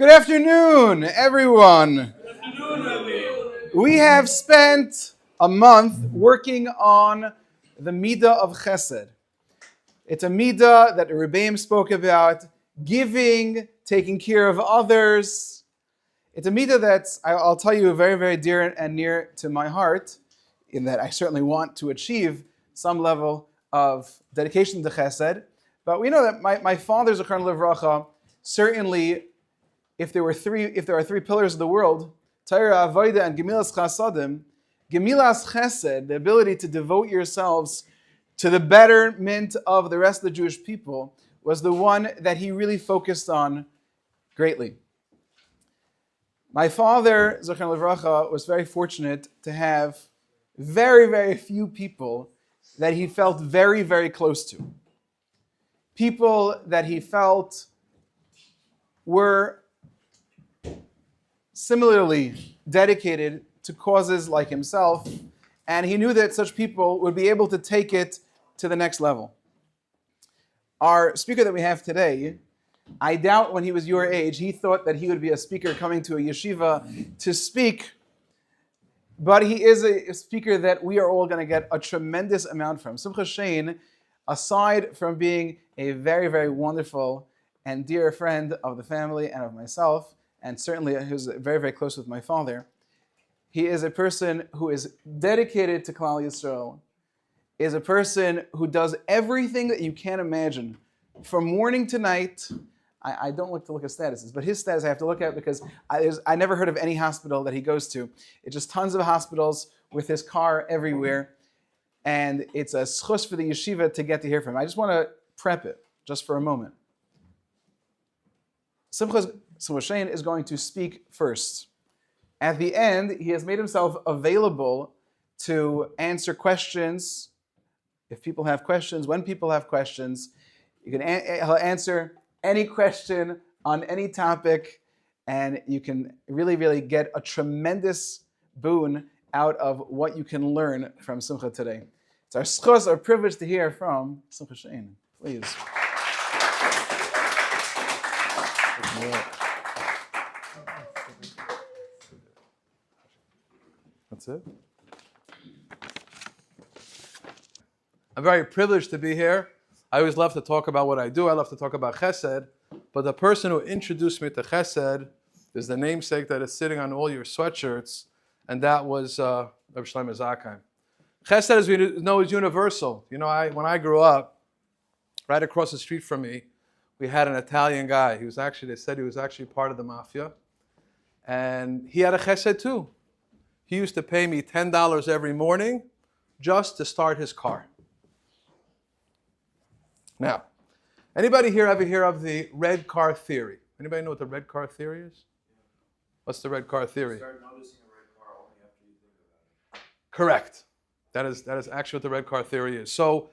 Good afternoon, everyone. We have spent a month working on the Midah of Chesed. It's a Midah that the Rebbeim spoke about, giving, taking care of others. It's a Midah that's, I'll tell you, very, very dear and near to my heart, in that I certainly want to achieve some level of dedication to Chesed. But we know that my father, Zechron Livracha, certainly, if there are three pillars of the world, Torah, Avodah, and Gemilas Chasadim, Gemilas Chesed, the ability to devote yourselves to the betterment of the rest of the Jewish people, was the one that he really focused on greatly. My father, Zechron Livracha, was very fortunate to have very, very few people that he felt very, very close to. People that he felt were similarly dedicated to causes like himself, and he knew that such people would be able to take it to the next level. Our speaker that we have today, I doubt when he was your age, he thought that he would be a speaker coming to a yeshiva to speak, but he is a speaker that we are all going to get a tremendous amount from. Simcha Shain, aside from being a very, very wonderful and dear friend of the family and of myself, and certainly who's very, very close with my father, he is a person who is dedicated to Klal Yisrael, is a person who does everything that you can imagine, from morning to night. I don't look at statuses, but his status I have to look at because I never heard of any hospital that he goes to. It's just tons of hospitals with his car everywhere, and it's a schus for the yeshiva to get to hear from him. I just want to prep it just for a moment. Simcha Shain is going to speak first. At the end, he has made himself available to answer questions. If people have questions, when people have questions, he'll answer any question on any topic, and you can really, really get a tremendous boon out of what you can learn from Simcha today. It's our schos, our privilege to hear from Simcha Shain. Please. That's it. I'm very privileged to be here. I always love to talk about what I do. I love to talk about Chesed. But the person who introduced me to Chesed is the namesake that is sitting on all your sweatshirts, and that was Reb Shlomo Zakheim. Chesed, as we know, is universal. You know, when I grew up, right across the street from me, we had an Italian guy. They said he was actually part of the mafia. And he had a Chesed too. He used to pay me $10 every morning just to start his car. Now, anybody here ever hear of the red car theory? Anybody know what the red car theory is? What's the red car theory? Start noticing a red car only after you think about it. Correct. That is actually what the red car theory is. So,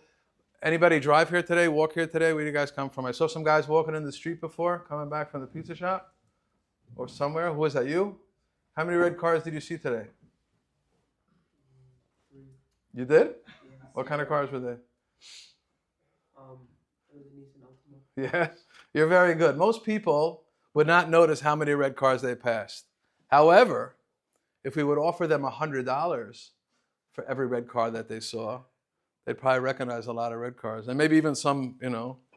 anybody drive here today, walk here today? Where do you guys come from? I saw some guys walking in the street before, coming back from the pizza shop or somewhere. Who was that, you? How many red cars did you see today? 3. You did? Yeah. What kind of cars were they? It was a Nissan Altima. Yeah, you're very good. Most people would not notice how many red cars they passed. However, if we would offer them $100 for every red car that they saw, they'd probably recognize a lot of red cars. And maybe even some,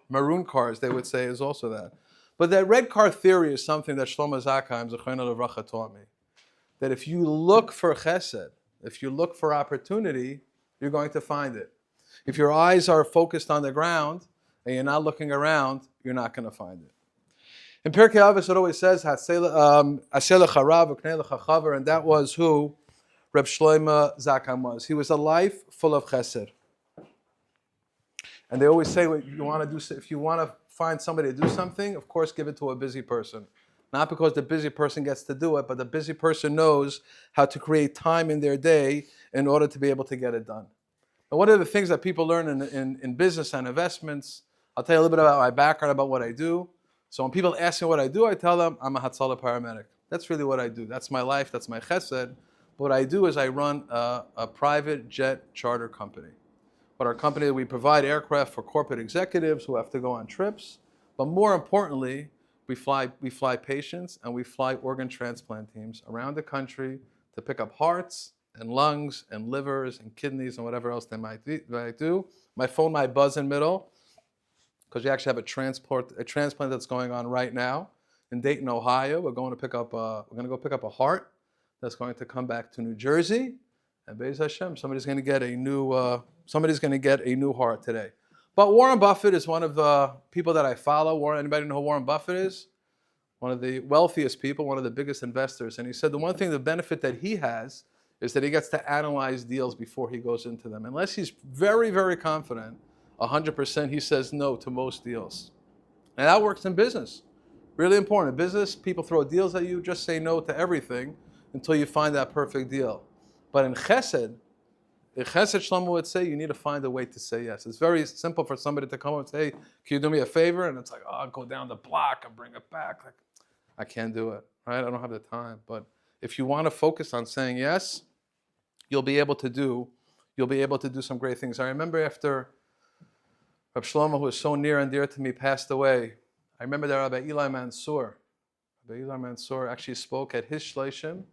maroon cars, they would say is also that. But that red car theory is something that Shlomo Zakheim, Zechron Livracha, taught me. That if you look for chesed, if you look for opportunity, you're going to find it. If your eyes are focused on the ground and you're not looking around, you're not going to find it. In Pirkei Avos, it always says, "Aseh lecha rav v'knei lecha chaver," and that was who Reb Shlomo Zakheim was. He was a life full of chesed. And they always say, what you want to do, if you want to find somebody to do something, of course, give it to a busy person. Not because the busy person gets to do it, but the busy person knows how to create time in their day in order to be able to get it done. And one of the things that people learn in business and investments, I'll tell you a little bit about my background, about what I do. So when people ask me what I do, I tell them I'm a Hatzalah paramedic. That's really what I do. That's my life. That's my chesed. What I do is I run a private jet charter company. But our company, we provide aircraft for corporate executives who have to go on trips. But more importantly, we We fly patients and we fly organ transplant teams around the country to pick up hearts and lungs and livers and kidneys and whatever else they might do. My phone might buzz in middle because we actually have a transplant that's going on right now in Dayton, Ohio. We're going to go pick up a heart that's going to come back to New Jersey, and Be'ez Hashem, somebody's going to get a new heart today. But Warren Buffett is one of the people that I follow. Anybody know who Warren Buffett is? One of the wealthiest people, one of the biggest investors. And he said the benefit that he has is that he gets to analyze deals before he goes into them. Unless he's very, very confident, 100%, he says no to most deals. And that works in business. Really important. In business, people throw deals at you, just say no to everything until you find that perfect deal. But in Chesed, Shlomo would say, you need to find a way to say yes. It's very simple for somebody to come up and say, can you do me a favor? And it's like, oh, I'll go down the block and bring it back. Like, I can't do it, right? I don't have the time. But if you want to focus on saying yes, you'll be able to do some great things. I remember after Reb Shlomo, who was so near and dear to me, passed away, I remember that Rabbi Eli Mansour actually spoke at his shleishim,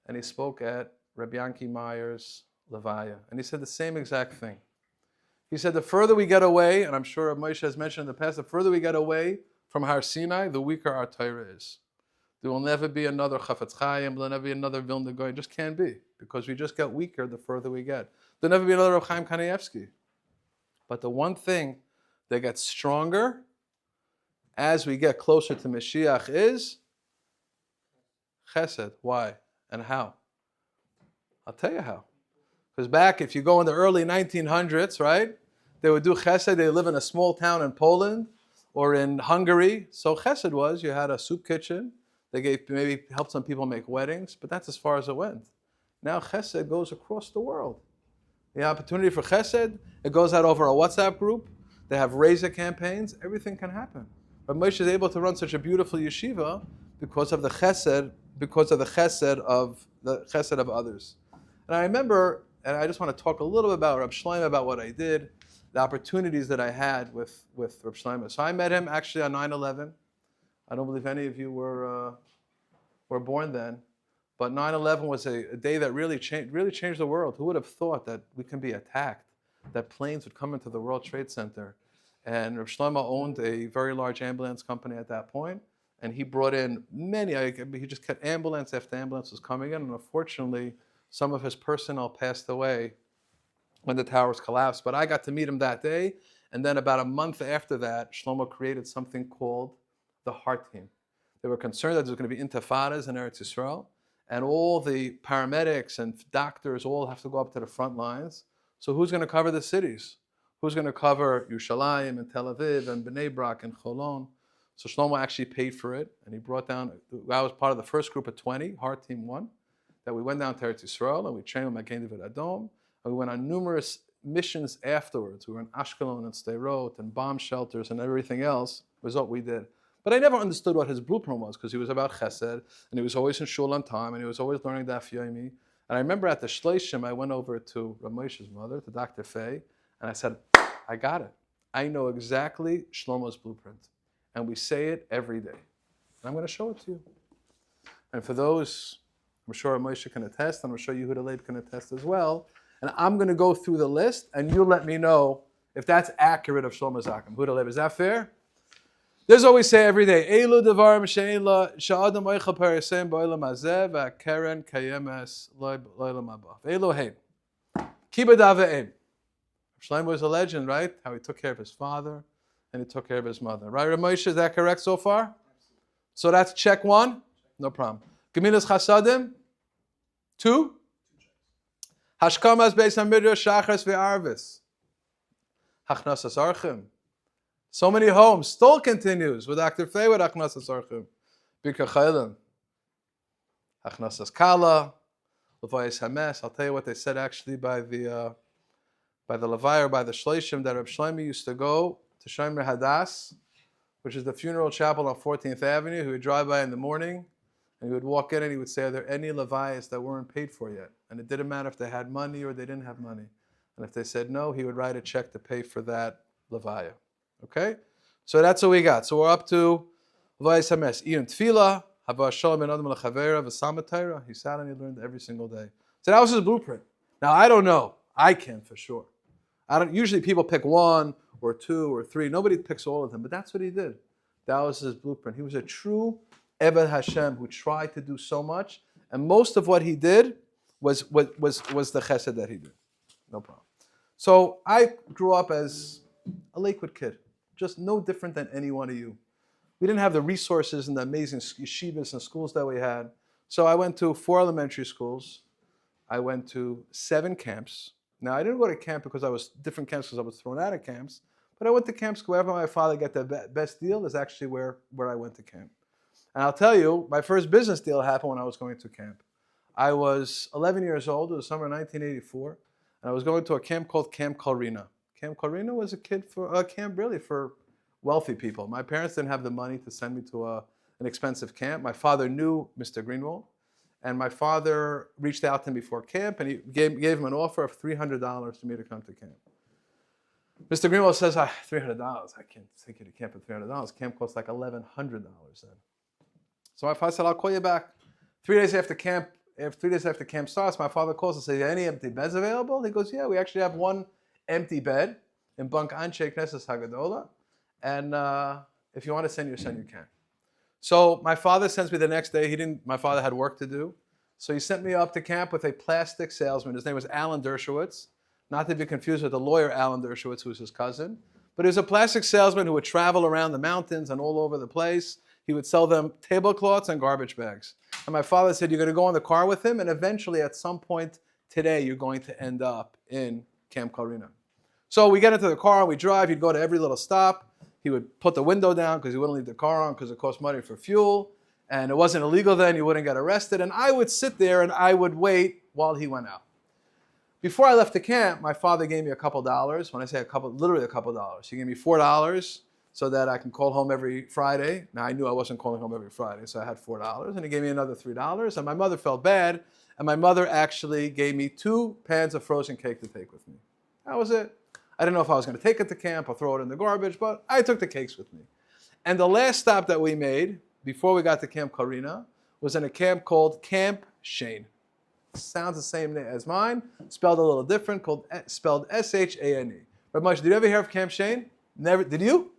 and he spoke at Rabbi Yanki Meyer's Levaya. And he said the same exact thing. He said, the further we get away, and I'm sure Moshe has mentioned in the past, the further we get away from Har Sinai, the weaker our Torah is. There will never be another Chafetz Chaim, there'll never be another Vilna Gaon. It just can't be, because we just get weaker the further we get. There'll never be another Reb Chaim Kanievsky. But the one thing that gets stronger as we get closer to Mashiach is Chesed. Why and how? I'll tell you how. Because back, if you go in the early 1900s, right, they would do Chesed. They live in a small town in Poland or in Hungary. So Chesed was, you had a soup kitchen. They maybe helped some people make weddings, but that's as far as it went. Now Chesed goes across the world. The opportunity for Chesed, it goes out over a WhatsApp group. They have razor campaigns. Everything can happen. But Moshe is able to run such a beautiful yeshiva because of the Chesed of others. And I remember, and I just want to talk a little bit about Reb Shlomo, about what I did, the opportunities that I had with Reb Shlomo. So I met him actually on 9/11. I don't believe any of you were born then, but 9/11 was a day that really changed the world. Who would have thought that we can be attacked, that planes would come into the World Trade Center? And Reb Shlomo owned a very large ambulance company at that point, and he brought in he just kept ambulance after ambulance was coming in, and unfortunately, some of his personnel passed away when the towers collapsed. But I got to meet him that day, and then about a month after that, Shlomo created something called the Heart Team. They were concerned that there was going to be intifadas in Eretz Yisrael, and all the paramedics and doctors all have to go up to the front lines. So who's going to cover the cities? Who's going to cover Yerushalayim and Tel Aviv and Bnei Brak and Cholon? So Shlomo actually paid for it, and he brought down, I was part of the first group of 20, Heart Team 1, that we went down to Eretz Yisrael, and we trained with Magen David Adom, and we went on numerous missions afterwards. We were in Ashkelon and Sderot and bomb shelters and everything else was what we did. But I never understood what his blueprint was, because he was about Chesed, and he was always in shul on time, and he was always learning Daf Yomi. And I remember at the Shleishim, I went over to Rav Moshe's mother, to Dr. Faye, and I said, I got it. I know exactly Shlomo's blueprint. And we say it every day. And I'm going to show it to you. And for those, I'm sure Moshe can attest, and I'm sure Yehuda Leib can attest as well. And I'm going to go through the list, and you'll let me know if that's accurate of Shlomo Zakim. Yehuda Leib, is that fair? There's what we say every day. Elu devarim she'ein la sha'adam oichel perisem ba'olam hazeh va'keren kayemes lo'olam haba. Elu hein. Kibadav ve'em. Shlomo was a legend, right? How he took care of his father and he took care of his mother. Right, Rav Moshe, is that correct so far? So that's check 1. No problem. Gemilas chasadim. 2. Hashkamas beis hamidrash shachas ve'arvis. Hachnasas archim. So many homes. Still continues with Dr. Faye with Hachnasas archim. Birka chaylim. Hachnasas kala. Levayis hames. I'll tell you what they said actually by the Levaya, or by the Shleishim, that Reb Shlomo used to go to Shomer Hadas, which is the funeral chapel on 14th Avenue. He would drive by in the morning, and he would walk in and he would say, are there any Levayas that weren't paid for yet? And it didn't matter if they had money or they didn't have money. And if they said no, he would write a check to pay for that Levaya. Okay? So that's what we got. So we're up to V'vayis hames. Iyon tefillah. Hava shalom ben adam lechavera v'sama Torah. He sat and he learned every single day. So that was his blueprint. Now I don't know. I can for sure. I don't. Usually people pick one or two or three. Nobody picks all of them. But that's what he did. That was his blueprint. He was a true Eved Hashem who tried to do so much, and most of what he did was the Chesed that he did. No problem. So I grew up as a Lakewood kid, just no different than any one of you. We didn't have the resources and the amazing yeshivas and schools that we had. So I went to 4 elementary schools. I went to 7 camps. Now I didn't go to camp because I was different camps because I was thrown out of camps. But I went to camps wherever my father got the best deal is actually where I went to camp. And I'll tell you, my first business deal happened when I was going to camp. I was 11 years old. It was summer 1984. And I was going to a camp called Camp Kalrina. Camp Kalrina was a camp really for wealthy people. My parents didn't have the money to send me to an expensive camp. My father knew Mr. Greenwald, and my father reached out to him before camp, and he gave him an offer of $300 for me to come to camp. Mr. Greenwald says, $300, I can't take you to camp for $300. Camp costs like $1,100 then. So my father said, I'll call you back. 3 days after camp starts, my father calls and says, any empty beds available? He goes, yeah, we actually have one empty bed in Bunk Anshe Knesset Hagadola. And if you want to send, you can. So my father sends me the next day. My father had work to do. So he sent me up to camp with a plastic salesman. His name was Alan Dershowitz. Not to be confused with the lawyer Alan Dershowitz, who was his cousin. But he was a plastic salesman who would travel around the mountains and all over the place. He would sell them tablecloths and garbage bags. And my father said, you're going to go in the car with him, and eventually at some point today, you're going to end up in Camp Kalrina. So we get into the car, we drive, he'd go to every little stop. He would put the window down because he wouldn't leave the car on because it cost money for fuel. And it wasn't illegal then, you wouldn't get arrested. And I would sit there and I would wait while he went out. Before I left the camp, my father gave me a couple dollars. When I say a couple, literally a couple dollars. He gave me $4 so that I can call home every Friday. Now I knew I wasn't calling home every Friday, so I had $4. And he gave me another $3. And my mother felt bad. And my mother actually gave me 2 pans of frozen cake to take with me. That was it. I didn't know if I was going to take it to camp or throw it in the garbage, but I took the cakes with me. And the last stop that we made before we got to Camp Kalrina was in a camp called Camp Shain. Sounds the same as mine, spelled a little different, spelled S-H-A-N-E. But Moshe, did you ever hear of Camp Shain? Never. Did you?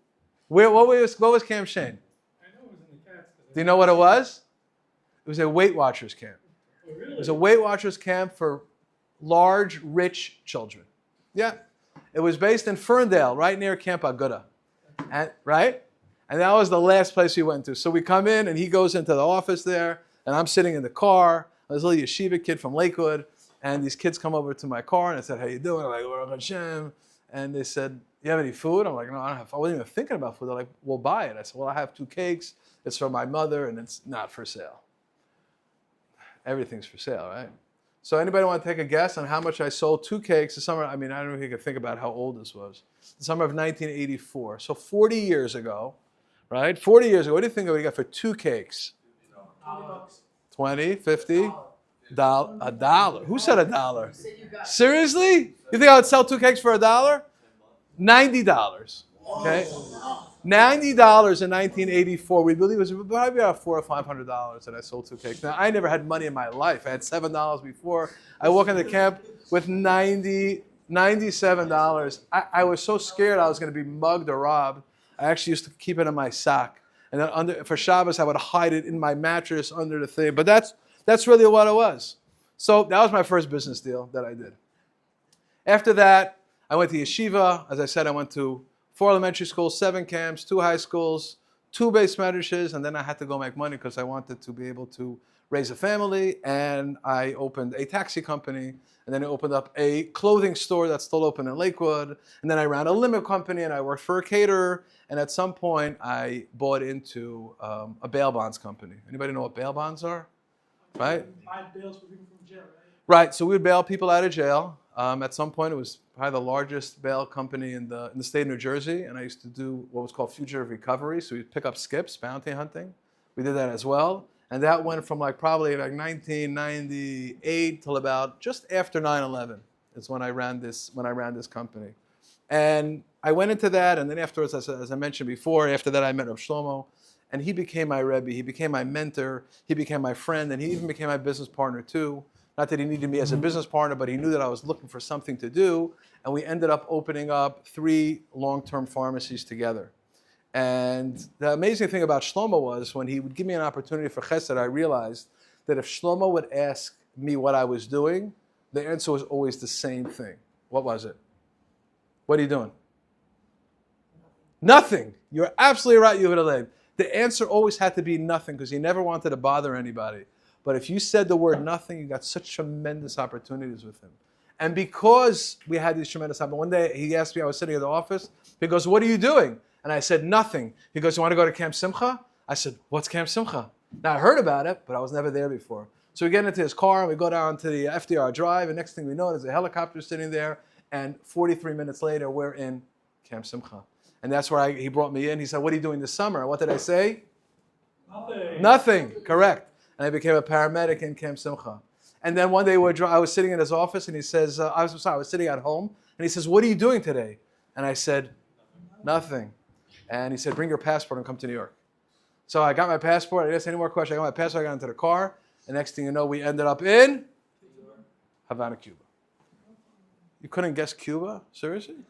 What was Camp Shain? I know it was in the cats. Do you know what it was? It was a Weight Watchers camp. Oh, really? It was a Weight Watchers camp for large, rich children. Yeah. It was based in Ferndale, right near Camp Aguda. Right? And that was the last place we went to. So we come in, and he goes into the office there, and I'm sitting in the car. I was a little yeshiva kid from Lakewood, and these kids come over to my car, and I said, how you doing? I'm like, Baruch Hashem. And they said, you have any food? I'm like, no, I don't have. I wasn't even thinking about food. They're like, we'll buy it. I said, well, I have 2 cakes. It's for my mother, and it's not for sale. Everything's for sale, right? So anybody want to take a guess on how much I sold 2 cakes the summer? I mean, I don't know if you can think about how old this was. The summer of 1984. So 40 years ago, right? 40 years ago. What do you think we got for 2 cakes? $20. 20, 50, $1. Who said $1? Seriously? You think I would sell 2 cakes for $1? $90. Okay? $90 in 1984. We believe it was probably about $400 or $500 that I sold 2 cakes. Now I never had money in my life. I had $7 before. I walk into camp with $97. I was so scared I was going to be mugged or robbed. I actually used to keep it in my sock. And then for Shabbos, I would hide it in my mattress under the thing. But that's really what it was. So that was my first business deal that I did. After that, I went to yeshiva. As I said, I went to 4 elementary schools, 7 camps, 2 high schools, 2 base medrashes, and then I had to go make money because I wanted to be able to raise a family. And I opened a taxi company, and then I opened up a clothing store that's still open in Lakewood. And then I ran a limo company, and I worked for a caterer. And at some point, I bought into a bail bonds company. Anybody know what bail bonds are? Right? Buy bails for people from jail, right? Right. So we would bail people out of jail. At some point, it was probably the largest bail company in the state of New Jersey. And I used to do what was called fugitive recovery. So we'd pick up skips, bounty hunting. We did that as well. And that went from probably 1998 till about just after 9/11 is when I ran this company. And I went into that, and then afterwards, as I mentioned before, after that I met Rav Shlomo, And he became my Rebbe, he became my mentor, he became my friend, and he even became my business partner too. Not that he needed me as a business partner, but he knew that I was looking for something to do. And we ended up opening up 3 long-term pharmacies together. And the amazing thing about Shlomo was when he would give me an opportunity for Chesed, I realized that if Shlomo would ask me what I was doing, the answer was always the same thing. What was it? What are you doing? Nothing. You're absolutely right, Yehuda. The answer always had to be nothing because he never wanted to bother anybody. But if you said the word nothing, you got such tremendous opportunities with him. And because we had these tremendous opportunities, one day he asked me, I was sitting in the office, he goes, what are you doing? And I said, nothing. He goes, you want to go to Camp Simcha? I said, what's Camp Simcha? Now I heard about it, but I was never there before. So we get into his car and we go down to the FDR Drive, and next thing we know, there's a helicopter sitting there, and 43 minutes later, we're in Camp Simcha. And that's where he brought me in. He said, what are you doing this summer? What did I say? Nothing. Nothing, correct. And I became a paramedic in Camp Simcha. And then one day I was sitting in his office, and he says, I was sitting at home, and he says, what are you doing today? And I said, nothing. And he said, bring your passport and come to New York. So I got my passport. I didn't ask any more questions. I got my passport. I got into the car. And next thing you know, we ended up in Havana, Cuba. You couldn't guess Cuba? Seriously? We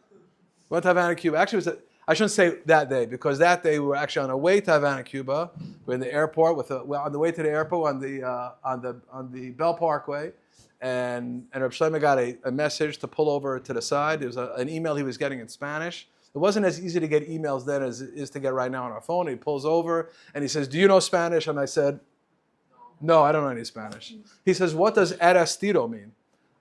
went to Havana, Cuba. Actually, I shouldn't say that day, because that day we were actually on our way to Havana, Cuba. We're in the airport. We're on the way to the airport on the Bell Parkway. And Reb Shlomo got a message to pull over to the side. It was an email he was getting in Spanish. It wasn't as easy to get emails then as it is to get right now on our phone. He pulls over and he says, do you know Spanish? And I said, no, I don't know any Spanish. He says, what does arrestido mean?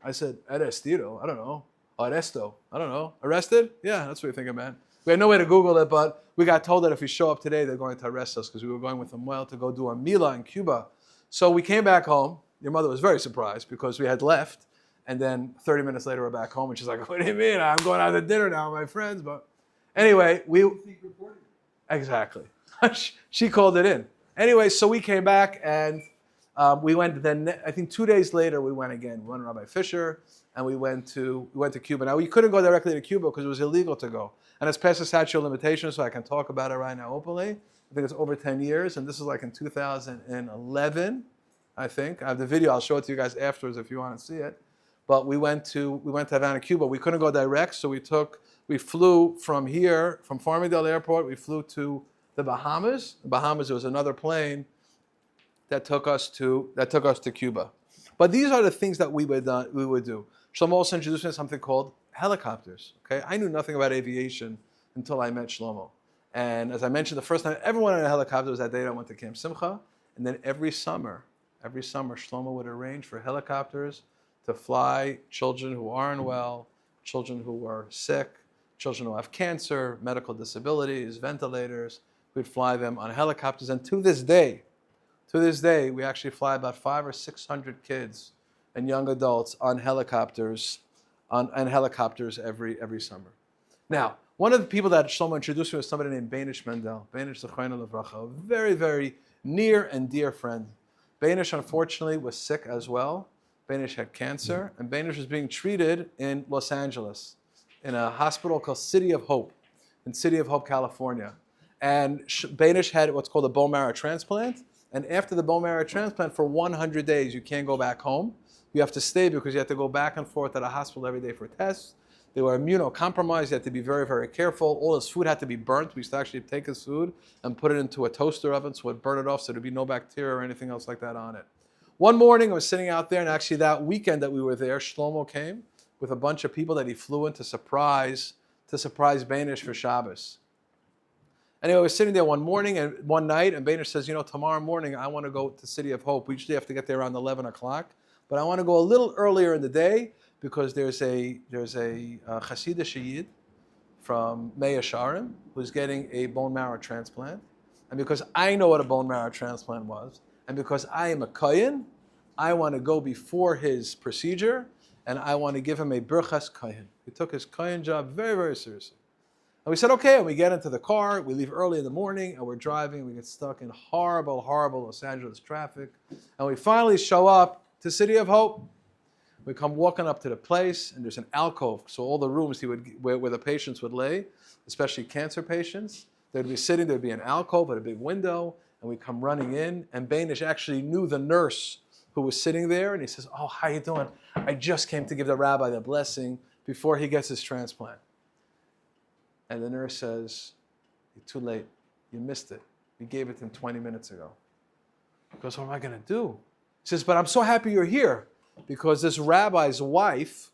I said, arrestido? I don't know. Arresto? I don't know. Arrested? Yeah, that's what you're thinking, man. We had no way to Google it, but we got told that if we show up today, they're going to arrest us because we were going with Samuel to go do a Mila in Cuba. So we came back home. Your mother was very surprised because we had left. And then 30 minutes later, we're back home. And she's like, what do you mean? I'm going out to dinner now with my friends. But anyway, exactly. She called it in. Anyway, so we came back and we went. Then I think 2 days later we went again. We went to Rabbi Fisher and we went to Cuba. Now we couldn't go directly to Cuba because it was illegal to go, and it's past the statute of limitations, so I can talk about it right now openly. I think it's over 10 years, and this is like in 2011. I think I have the video. I'll show it to you guys afterwards if you want to see it. But we went to Havana, Cuba. We couldn't go direct, so we flew from here, from Farmingdale Airport. We flew to the Bahamas. The Bahamas, there was another plane that took us to Cuba. But these are the things that we would do. Shlomo also introduced me to something called helicopters. Okay, I knew nothing about aviation until I met Shlomo. And as I mentioned, the first time everyone in a helicopter was that day I went to Camp Simcha. And then every summer, Shlomo would arrange for helicopters to fly children who aren't well, children who are sick, children who have cancer, medical disabilities, ventilators. We'd fly them on helicopters. And to this day, we actually fly about 500 or 600 kids and young adults on helicopters, every summer. Now, one of the people that Shlomo introduced me was somebody named Beinish Mendel. Beinish Zechayna Levracha, a very, very near and dear friend. Beinish, unfortunately, was sick as well. Beinish had cancer, and Beinish was being treated in Los Angeles in a hospital called City of Hope, in City of Hope, California. And Beinish had what's called a bone marrow transplant. And after the bone marrow transplant, for 100 days, you can't go back home. You have to stay because you have to go back and forth to the hospital every day for tests. They were immunocompromised. You had to be very, very careful. All his food had to be burnt. We used to actually take his food and put it into a toaster oven so it would burn it off so there'd be no bacteria or anything else like that on it. One morning, I was sitting out there, and actually that weekend that we were there, Shlomo came with a bunch of people that he flew in to surprise Beinish for Shabbos. Anyway, I was sitting there one night, and Beinish says, tomorrow morning I want to go to City of Hope. We usually have to get there around 11 o'clock, but I want to go a little earlier in the day because there's a Chesed Shayid from Mea Sharim who's getting a bone marrow transplant. And because I know what a bone marrow transplant was, and because I am a Kohen, I want to go before his procedure, and I want to give him a Birchas Kohen. He took his Kohen job very, very seriously. And we said, okay, and we get into the car, we leave early in the morning, and we're driving, we get stuck in horrible, horrible Los Angeles traffic, and we finally show up to City of Hope. We come walking up to the place, and there's an alcove, so all the rooms where the patients would lay, especially cancer patients, They'd be sitting, there'd be an alcove at a big window, and we come running in, and Banish actually knew the nurse who was sitting there, and he says, "Oh, how you doing? I just came to give the rabbi the blessing before he gets his transplant." And the nurse says, "You're too late. You missed it. You gave it to him 20 minutes ago." He goes, "What am I going to do?" He says, "But I'm so happy you're here because this rabbi's wife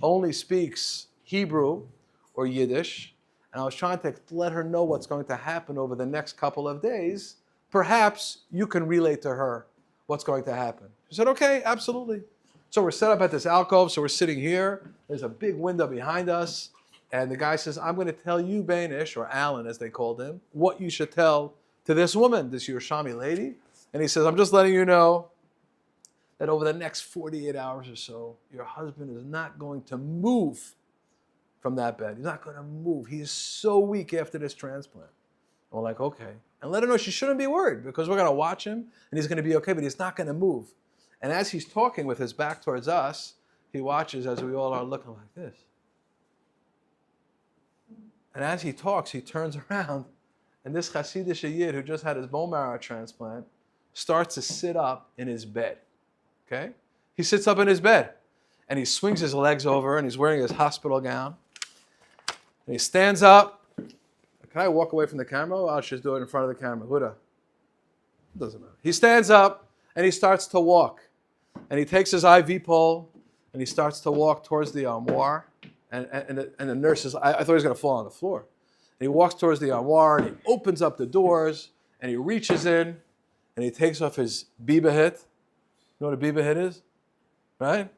only speaks Hebrew or Yiddish, and I was trying to let her know what's going to happen over the next couple of days. Perhaps you can relate to her what's going to happen." She said, "Okay, absolutely." So we're set up at this alcove, so we're sitting here. There's a big window behind us, and the guy says, "I'm going to tell you, Banish," or Alan as they called him, "what you should tell to this woman, this Yerushalmi lady." And he says, "I'm just letting you know that over the next 48 hours or so, your husband is not going to move from that bed. He's not going to move. He is so weak after this transplant." And we're like, "Okay." And let her know she shouldn't be worried because we're going to watch him and he's going to be okay, but he's not going to move. And as he's talking with his back towards us, he watches as we all are looking like this. And as he talks, he turns around, and this Hasidic Yid who just had his bone marrow transplant starts to sit up in his bed. Okay? He sits up in his bed, and he swings his legs over, and he's wearing his hospital gown. And he stands up. Can I walk away from the camera? Or I'll just do it in front of the camera. Huda. It doesn't matter. He stands up, and he starts to walk. And he takes his IV pole, and he starts to walk towards the armoire. And the nurse is, I thought he was going to fall on the floor. And he walks towards the armoire, and he opens up the doors, and he reaches in, and he takes off his biba hit. You know what a biba hit is? Right?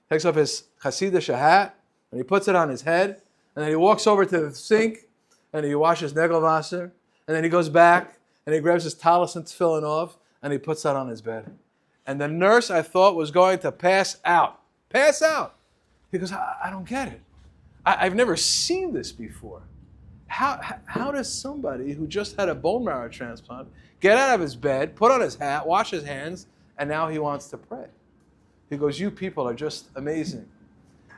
Takes off his Hasidic hat, and he puts it on his head, and then he walks over to the sink, and he washes Negelwasser, and then he goes back, and he grabs his talis and tefillin off, and he puts that on his bed. And the nurse, I thought, was going to pass out. Pass out. He goes, I don't get it. I've never seen this before. How does somebody who just had a bone marrow transplant get out of his bed, put on his hat, wash his hands, and now he wants to pray? He goes, "You people are just amazing."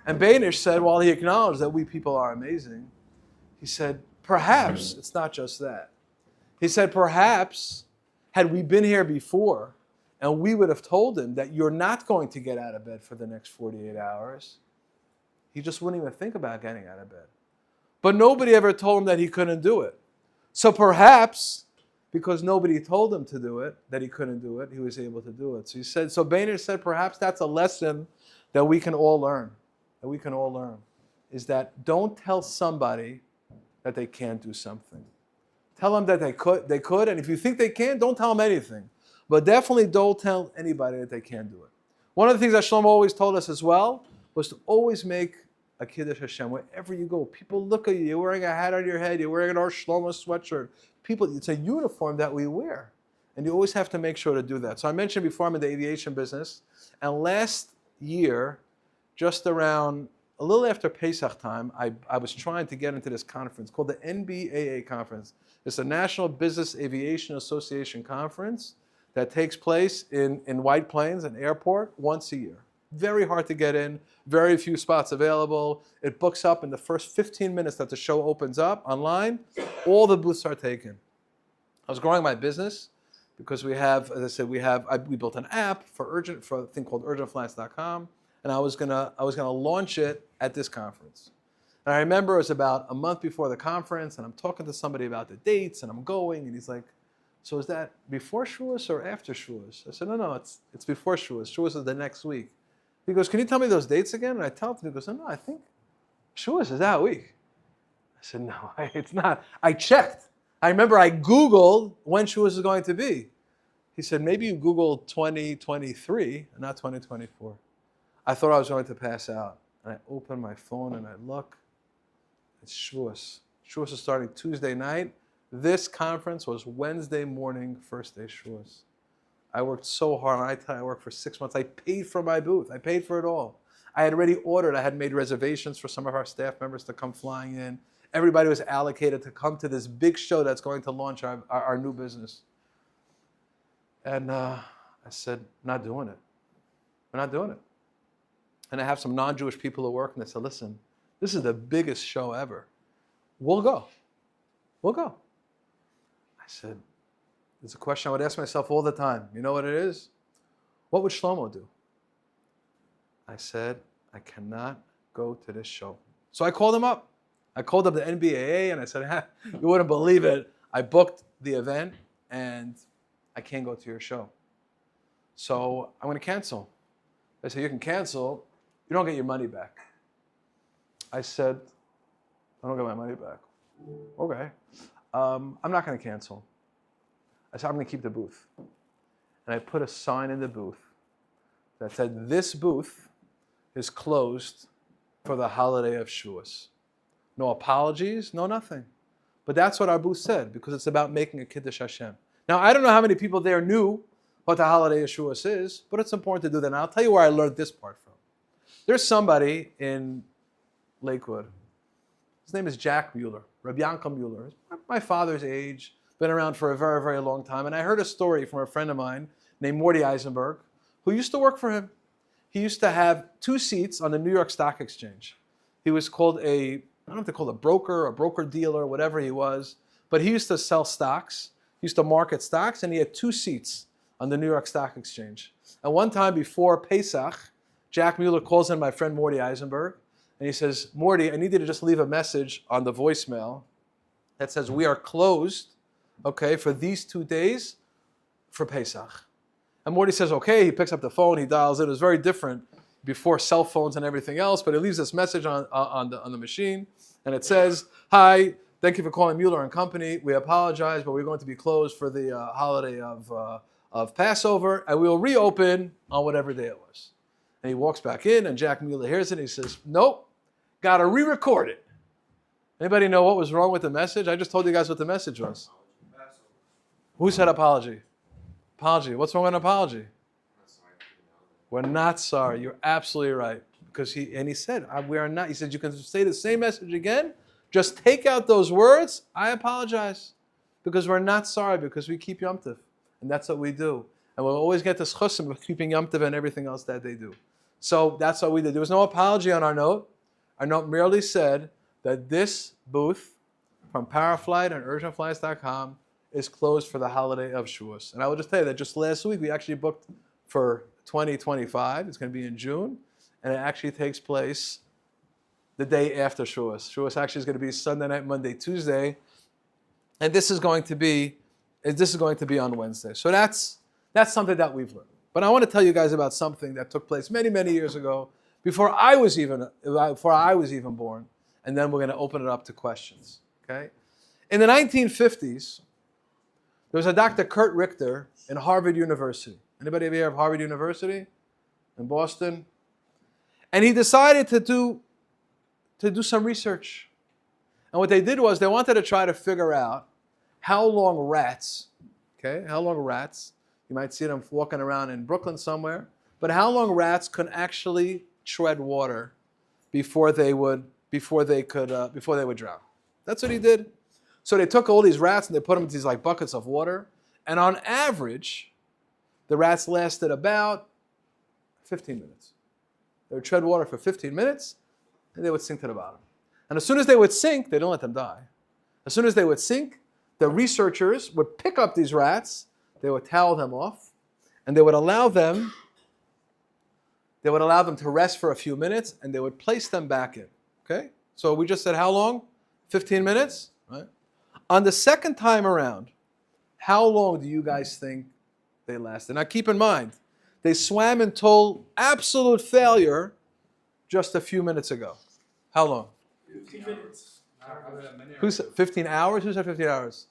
And Banish said, while he acknowledged that we people are amazing, he said, perhaps it's not just that. He said, perhaps had we been here before and we would have told him that you're not going to get out of bed for the next 48 hours, he just wouldn't even think about getting out of bed. But nobody ever told him that he couldn't do it. So perhaps, because nobody told him to do it, that he couldn't do it, he was able to do it. So he said, so Boehner said, perhaps that's a lesson that we can all learn. Is that don't tell somebody that they can't do something. Tell them that they could, and if you think they can, don't tell them anything. But definitely don't tell anybody that they can't do it. One of the things that Shlomo always told us as well was to always make a Kiddush Hashem. Wherever you go, people look at you. You're wearing a hat on your head. You're wearing an Or Shlomo sweatshirt. People, it's a uniform that we wear. And you always have to make sure to do that. So I mentioned before I'm in the aviation business. And last year, just around a little after Pesach time, I was trying to get into this conference called the NBAA conference. It's a National Business Aviation Association conference that takes place in White Plains, an airport, once a year. Very hard to get in, very few spots available. It books up in the first 15 minutes that the show opens up online. All the booths are taken. I was growing my business because we have, as I said, we built an app for a thing called urgentflights.com, and I was gonna launch it at this conference. And I remember it was about a month before the conference, and I'm talking to somebody about the dates, and I'm going, and he's like, "So is that before Shavuos or after Shavuos?" I said, No, it's before Shavuos. Shavuos is the next week. He goes, "Can you tell me those dates again?" And I tell him, he goes, "No, I think Shavuos is that week." I said, "No, it's not. I checked. I remember I Googled when Shavuos is going to be." He said, "Maybe you Googled 2023 and not 2024. I thought I was going to pass out. And I open my phone and I look. It's Shavuos. Shavuos is starting Tuesday night. This conference was Wednesday morning, first day Shavuos. I worked so hard. I tell you, I worked for 6 months. I paid for my booth. I paid for it all. I had already ordered. I had made reservations for some of our staff members to come flying in. Everybody was allocated to come to this big show that's going to launch our new business. And I said, "Not doing it. We're not doing it." And I have some non-Jewish people who work, and they said, "Listen, this is the biggest show ever. We'll go. We'll go." said, it's a question I would ask myself all the time. You know what it is? What would Shlomo do? I said, I cannot go to this show. So I called him up. I called up the NBAA and I said, you wouldn't believe it. I booked the event and I can't go to your show. So I'm going to cancel. They said, you can cancel. You don't get your money back. I said, I don't get my money back. Okay. I'm not going to cancel. I said, I'm going to keep the booth. And I put a sign in the booth that said, this booth is closed for the holiday of Shavuos. No apologies, no nothing. But that's what our booth said, because it's about making a Kiddush Hashem. Now, I don't know how many people there knew what the holiday of Shavuos is, but it's important to do that. And I'll tell you where I learned this part from. There's somebody in Lakewood. His name is Jack Mueller, Rabbi Yankel Mueller. He's my father's age, been around for a very, very long time. And I heard a story from a friend of mine named Morty Eisenberg, who used to work for him. He used to have 2 seats on the New York Stock Exchange. He was called I don't know if they call it a broker dealer, whatever he was, but he used to sell stocks. He used to market stocks, and he had 2 seats on the New York Stock Exchange. And one time before Pesach, Jack Mueller calls in my friend Morty Eisenberg, and he says, Morty, I need you to just leave a message on the voicemail that says, we are closed, okay, for these 2 days for Pesach. And Morty says, okay. He picks up the phone, he dials it. It was very different before cell phones and everything else, but he leaves this message on the machine, and it says, hi, thank you for calling Mueller and Company. We apologize, but we're going to be closed for the holiday of Passover, and we'll reopen on whatever day it was. And he walks back in, and Jack Mueller hears it, and he says, nope, got to re-record it. Anybody know what was wrong with the message? I just told you guys what the message was. Who said apology? Apology. What's wrong with an apology? We're not sorry. You're absolutely right. Because he said, we are not. He said, you can say the same message again. Just take out those words. I apologize. Because we're not sorry, because we keep Yom Tov. And that's what we do. And we'll always get this chusim of keeping Yom Tov and everything else that they do. So that's what we did. There was no apology on our note. Our note merely said that this booth from Paraflight and UrgentFlights.com is closed for the holiday of Shavuos. And I will just tell you that just last week we actually booked for 2025. It's going to be in June. And it actually takes place the day after Shavuos. Shavuos actually is going to be Sunday night, Monday, Tuesday. And this is going to be on Wednesday. So that's something that we've learned. But I want to tell you guys about something that took place many, many years ago, before I was even born. And then we're going to open it up to questions. Okay? In the 1950s, there was a Dr. Kurt Richter in Harvard University. Anybody ever hear of Harvard University in Boston? And he decided to do some research. And what they did was they wanted to try to figure out how long rats, you might see them walking around in Brooklyn somewhere, but how long rats could actually tread water before they would drown. That's what he did. So they took all these rats and they put them into these like buckets of water, and on average, the rats lasted about 15 minutes. They would tread water for 15 minutes, and they would sink to the bottom. And as soon as they would sink, they don't let them die. As soon as they would sink, the researchers would pick up these rats, they would towel them off, and they would allow them to rest for a few minutes, and they would place them back in. Okay? So we just said how long? 15 minutes? Right? On the second time around, how long do you guys think they lasted? Now keep in mind, they swam until absolute failure just a few minutes ago. How long? 15 minutes. Who said 15 hours? Who said 15 hours?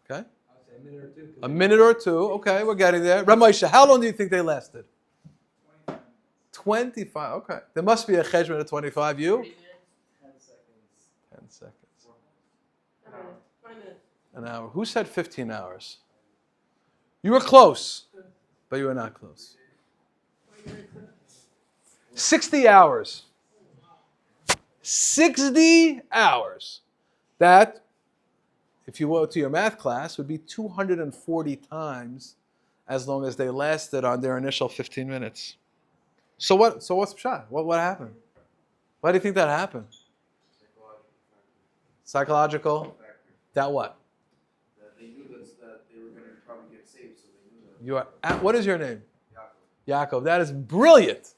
Okay. I'll say a minute or two. A minute or two. Okay, we're getting there. Ramosha, how long do you think they lasted? 25. Okay. There must be a cheshbon of 25. You? 10 seconds. 10 seconds. 20 minutes. An hour. Who said 15 hours? You were close, but you were not close. 60 hours. 60 hours. That, if you go to your math class, would be 240 times as long as they lasted on their initial 15 minutes. So what's pshat? What happened? Why do you think that happened? Psychological Psychological? factor. That what? That they knew that You are. What is your name? Yaakov. That is brilliant,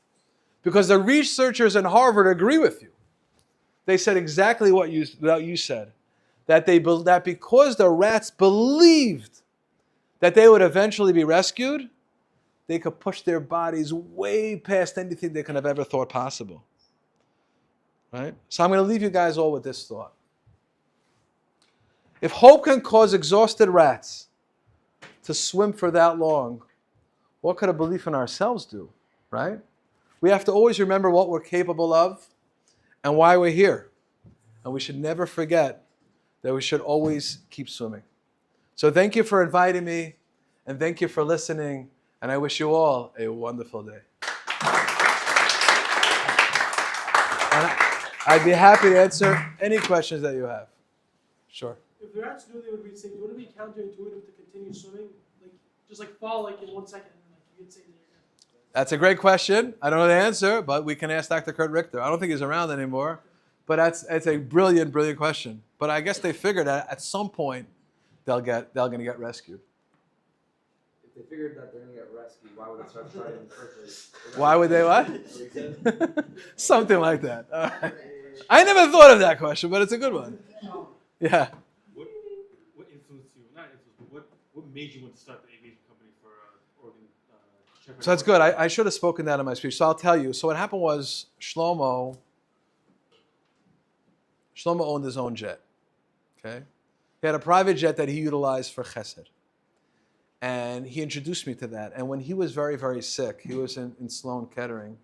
because the researchers in Harvard agree with you. They said exactly what you said, that because the rats believed that they would eventually be rescued, they could push their bodies way past anything they could have ever thought possible. Right? So I'm going to leave you guys all with this thought. If hope can cause exhausted rats to swim for that long, what could a belief in ourselves do? Right? We have to always remember what we're capable of and why we're here. And we should never forget that we should always keep swimming. So thank you for inviting me, and thank you for listening, and I wish you all a wonderful day. And I'd be happy to answer any questions that you have. Sure. If the rats knew they would be safe, would it be counterintuitive to continue swimming? Like, just like fall like in 1 second and then like you get saved again? That's a great question. I don't know the answer, but we can ask Dr. Kurt Richter. I don't think he's around anymore, but it's a brilliant, brilliant question. But I guess they figured that at some point they're going to get rescued. If they figured that they're going to get rescued, why would they start trying in the first place? Why would they what? Something like that. All right. I never thought of that question, but it's a good one. Yeah. What influenced you? Not influenced, but what made you want to start the aviation company for organ? So that's good. I should have spoken that in my speech. So I'll tell you. So what happened was Shlomo owned his own jet. Okay, he had a private jet that he utilized for Chesed, and he introduced me to that. And when he was very, very sick, he was in Sloan Kettering.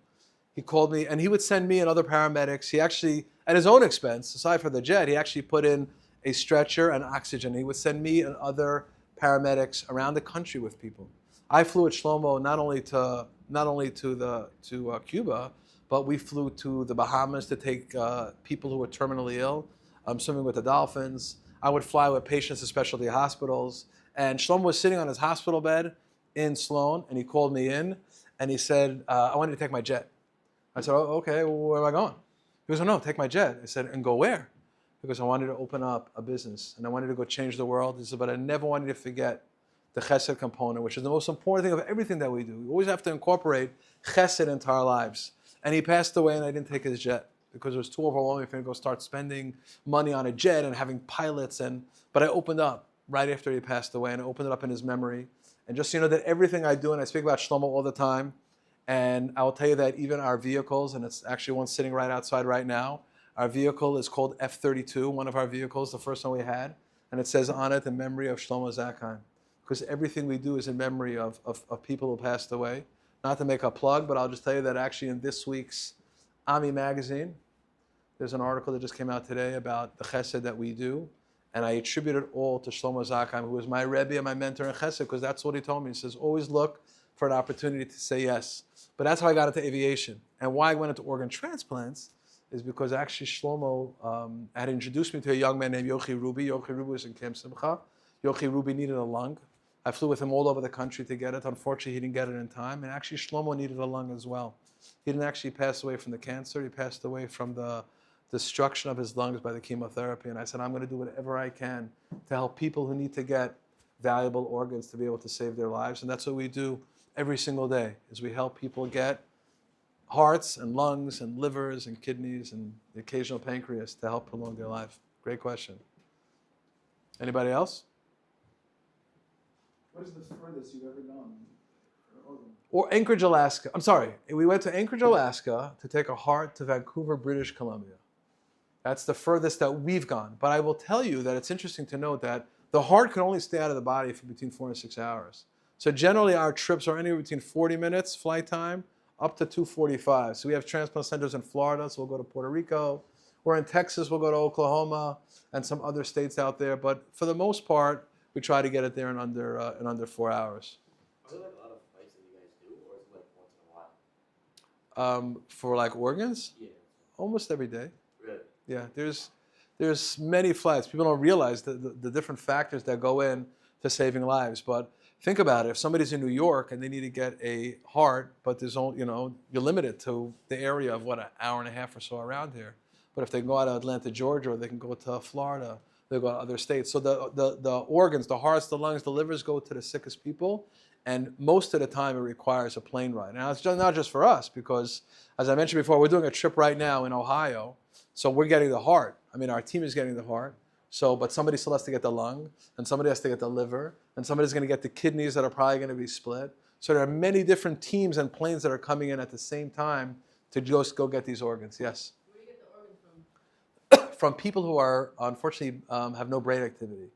He called me, and he would send me and other paramedics. He actually, at his own expense, aside from the jet, he actually put in a stretcher and oxygen. He would send me and other paramedics around the country with people. I flew with Shlomo not only to Cuba, but we flew to the Bahamas to take people who were terminally ill, swimming with the dolphins. I would fly with patients to specialty hospitals. And Shlomo was sitting on his hospital bed in Sloan, and he called me in, and he said, I want you to take my jet. I said, oh, okay, well, where am I going? He goes, oh, no, take my jet. I said, and go where? Because I wanted to open up a business, and I wanted to go change the world. He said, but I never wanted to forget the Chesed component, which is the most important thing of everything that we do. We always have to incorporate Chesed into our lives. And he passed away, and I didn't take his jet because it was too overwhelming for me to go start spending money on a jet and having pilots. But I opened up right after he passed away, and I opened it up in his memory. And just so you know that everything I do, and I speak about Shlomo all the time, and I will tell you that even our vehicles, and it's actually one sitting right outside right now, our vehicle is called F-32, one of our vehicles, the first one we had, and it says on it, in memory of Shlomo Zakheim. Because everything we do is in memory of people who passed away. Not to make a plug, but I'll just tell you that actually in this week's Ami magazine, there's an article that just came out today about the Chesed that we do, and I attribute it all to Shlomo Zakheim, who was my Rebbe and my mentor in Chesed, because that's what he told me. He says, always look for an opportunity to say yes. But that's how I got into aviation. And why I went into organ transplants is because actually Shlomo had introduced me to a young man named Yochi Ruby. Yochi Ruby was in Camp Simcha. Yochi Ruby needed a lung. I flew with him all over the country to get it. Unfortunately, he didn't get it in time. And actually, Shlomo needed a lung as well. He didn't actually pass away from the cancer. He passed away from the destruction of his lungs by the chemotherapy. And I said, I'm going to do whatever I can to help people who need to get valuable organs to be able to save their lives. And that's what we do every single day, is we help people get hearts and lungs and livers and kidneys and the occasional pancreas to help prolong their life. Great question. Anybody else? What is the furthest you've ever gone for organ? Or Anchorage, Alaska. I'm sorry. We went to Anchorage, Alaska to take a heart to Vancouver, British Columbia. That's the furthest that we've gone. But I will tell you that it's interesting to note that the heart can only stay out of the body for between 4 and 6 hours. So generally our trips are anywhere between 40 minutes flight time up to 245. So we have transplant centers in Florida, so we'll go to Puerto Rico. We're in Texas, we'll go to Oklahoma and some other states out there. But for the most part, we try to get it there in under 4 hours. Are there like a lot of flights that you guys do, or is it like once in a while? For like organs? Yeah. Almost every day. Really? Yeah, there's many flights. People don't realize the different factors that go in to saving lives. But think about it. If somebody's in New York and they need to get a heart, but there's only, you're limited to the area of an hour and a half or so around here. But if they can go out of Atlanta, Georgia, or they can go to Florida, they go to other states. So the organs, the hearts, the lungs, the livers go to the sickest people. And most of the time, it requires a plane ride. Now, it's not just for us, because, as I mentioned before, we're doing a trip right now in Ohio. So we're getting the heart. I mean, our team is getting the heart. So, but somebody still has to get the lung, and somebody has to get the liver, and somebody's going to get the kidneys that are probably going to be split. So there are many different teams and planes that are coming in at the same time to just go get these organs. Yes? Where do you get the organ from? From people who are, unfortunately, have no brain activity.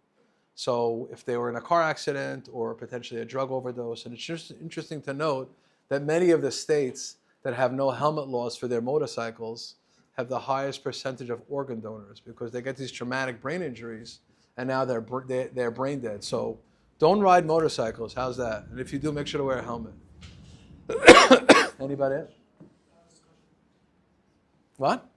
So if they were in a car accident or potentially a drug overdose, and it's just interesting to note that many of the states that have no helmet laws for their motorcycles have the highest percentage of organ donors, because they get these traumatic brain injuries and now they're brain dead. So don't ride motorcycles. How's that? And if you do, make sure to wear a helmet. Anybody else? What?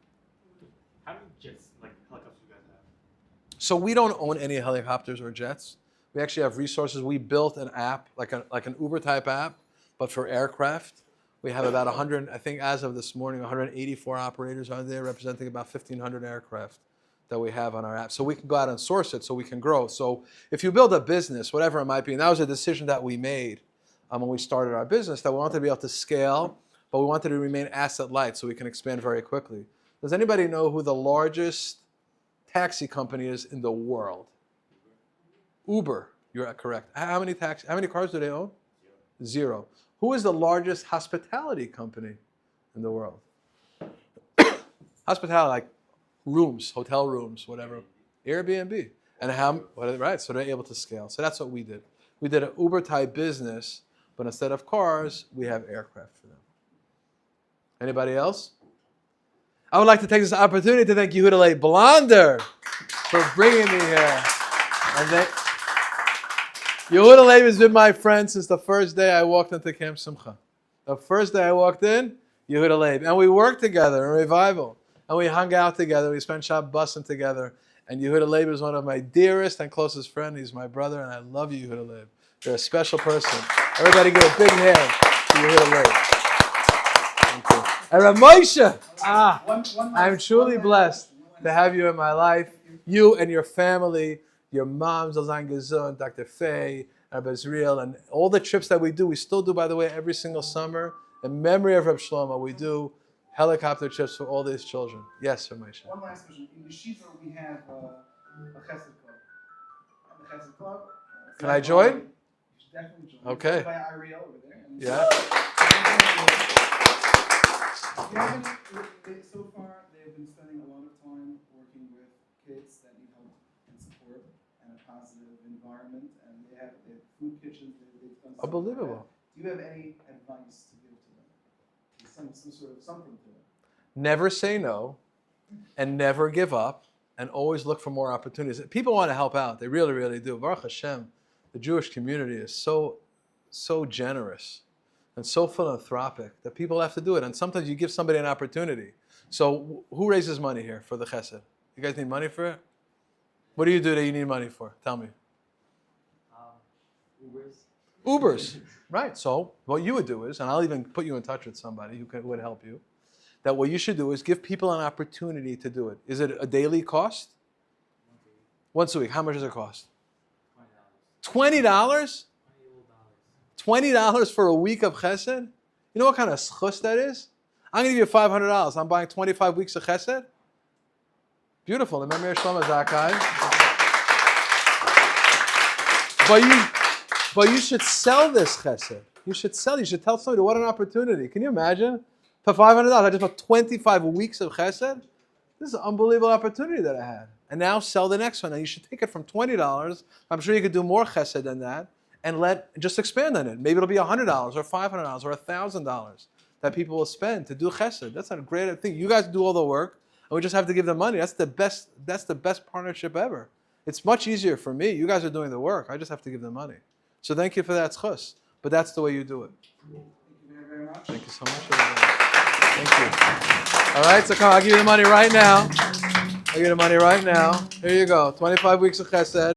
How many jets, like helicopters, you guys have? So we don't own any helicopters or jets. We actually have resources. We built an app, like an Uber type app, but for aircraft. We have about 100, I think as of this morning, 184 operators are there, representing about 1,500 aircraft that we have on our app. So we can go out and source it so we can grow. So if you build a business, whatever it might be, and that was a decision that we made when we started our business, that we wanted to be able to scale, but we wanted to remain asset light so we can expand very quickly. Does anybody know who the largest taxi company is in the world? Uber. You're correct. How many cars do they own? Zero. Who is the largest hospitality company in the world? Hospitality, like rooms, hotel rooms, whatever. Airbnb. And right, so they're able to scale. So that's what we did. We did an Uber type business, but instead of cars, we have aircraft for them. Anybody else? I would like to take this opportunity to thank Yehuda Blonder for bringing me here. And Yehuda Leib has been my friend since the first day I walked into Camp Simcha. The first day I walked in, Yehuda Leib. And we worked together in Revival. And we hung out together. We spent Shabbat busing together. And Yehuda Leib is one of my dearest and closest friends. He's my brother, and I love you, Yehuda Leib. You're a special person. Everybody give a big hand to Yehuda Leib. Thank you. And Ramosha, I'm truly blessed to have you in my life. You and your family. Your mom, Zalzan Gezun, Dr. Faye, Rabbi Israel, and all the trips that we do, we still do, by the way, every single summer. In memory of Reb Shlomo, we do helicopter trips for all these children. Yes, Sir Moshe. One last question. In the Shiva, we have a Chesed Club. And the Chesed Club. Can I join? You should definitely join. Okay. It's by Ariel over there. And Yeah. So far, they've been spending a lot of time working with kids that need help and support and a positive environment, and they have food kitchens. They've done stuff Unbelievable. like that. Do you have any advice to give to them? Some sort of something to them? Never say no, and never give up, and always look for more opportunities. People want to help out. They really, really do. Baruch Hashem, the Jewish community is so generous and so philanthropic that people have to do it. And sometimes you give somebody an opportunity. So who raises money here for the Chesed? You guys need money for it? What do you do that you need money for? Tell me. Ubers. Right. So what you would do is, and I'll even put you in touch with somebody who would help you, that what you should do is give people an opportunity to do it. Is it a daily cost? Once a week. How much does it cost? $20? $20 for a week of Chesed? You know what kind of schus that is? I'm going to give you $500. I'm buying 25 weeks of Chesed. Beautiful. The Memir Shlomo Zakai. But you should sell this Chesed. You should tell somebody, what an opportunity. Can you imagine? For $500, I just bought 25 weeks of Chesed. This is an unbelievable opportunity that I had. And now sell the next one. And you should take it from $20. I'm sure you could do more Chesed than that. And just expand on it. Maybe it'll be $100 or $500 or $1,000 that people will spend to do Chesed. That's a great thing. You guys do all the work, and we just have to give them money. That's the best partnership ever. It's much easier for me. You guys are doing the work. I just have to give them money. So thank you for that schus. But that's the way you do it. Thank you very much. Thank you so much, everybody. Thank you. All right, so come on, I'll give you the money right now. I'll give you the money right now. Here you go. 25 weeks of Chesed.